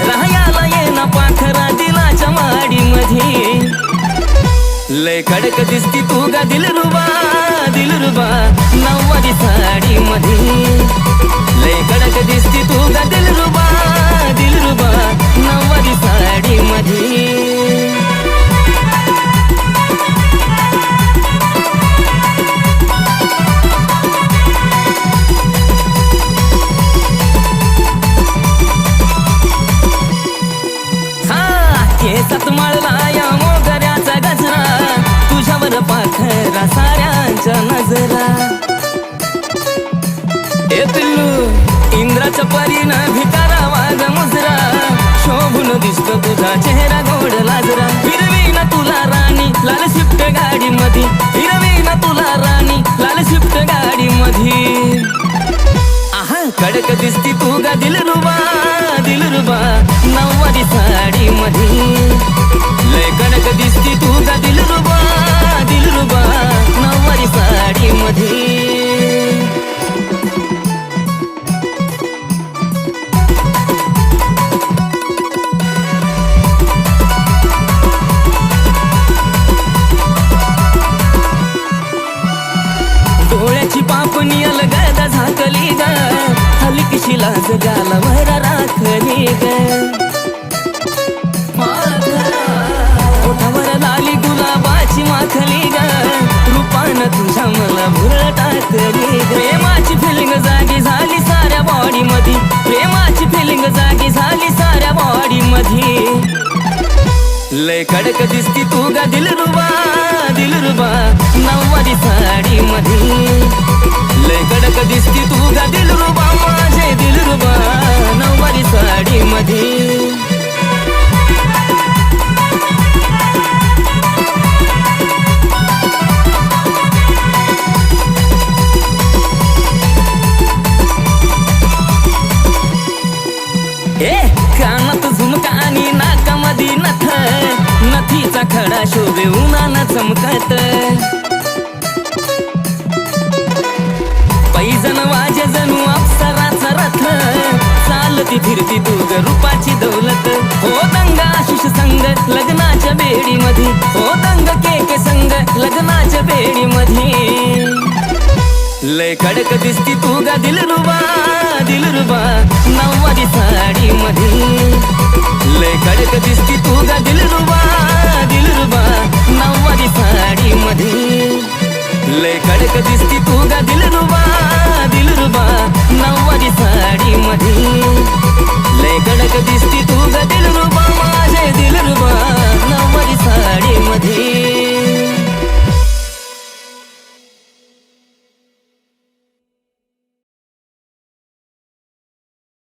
राहायला येना पाखरा दिलाच्या माडीमध्ये लय कडक दिसती तू गा दिलरुबा दिलरुबा नऊवारी साडी मध्ये लय कडक दिसती तू गा दिलरुबा दिलरुबा नऊवारी साडी मध्ये केसात मळला या मोगऱ्याचा गजरा तुझ्यावर पाखरा साऱ्यांच्या नजरा ए पिल्लू इंद्राच्या परीनं भिकारा वाग मुजरा शोभून दिसतो तुझा चेहरा गोड लाजरा फिरवी ना तुला राणी लाल शिफ्ट गाडी मध्ये फिरवी ना तुला राणी लाल शिफ्ट गाडी मध्ये आहा कडक दिसती तू गा दिलरुबा दिलरुबा नऊवारी साडी मध्ये लय कडक दिसती तू गा दिलरुबा दिलरुबा नऊवारी साडी मध्ये डोळ्याची पापणी अलगदा झाकली ग हलकीशी लाज गालावर राखली ग ओठावर लाली गुलाबाची माखली ग रूपानं तुझ्या मला भुरळ टाकली प्रेमाची फिलिंग जागी झाली साऱ्या बॉडी मध्ये प्रेमाची फिलिंग जागी झाली साऱ्या बॉडी मध्ये लय कडक दिसती तू गा दिलरुबा दिलरुबा नऊवारी साडी मध्ये लय कडक दिसती तू गा दिलरुबा माझे दिलरुबा नऊवारी साडी मध्ये कानात झुमका आणि नाकामध्ये नथ नथीचा खडा शोभे उन्हानं चमकत पैजण वाजे जणू अप्सराचा रथ चालती फिरती तू ग रूपाची दौलत हो दंग आशिष संग लग्नाच्या बेडी मध्ये हो दंग केके संग लग्नाच्या बेडी मध्ये लय कडक दिसती तू गा दिलरुबा दिलरुबा नऊवारी साडी मध्ये लय कडक दिसती तू गा दिलरुबा दिलरुबा नऊवारी साडी मध्ये लय कडक दिसती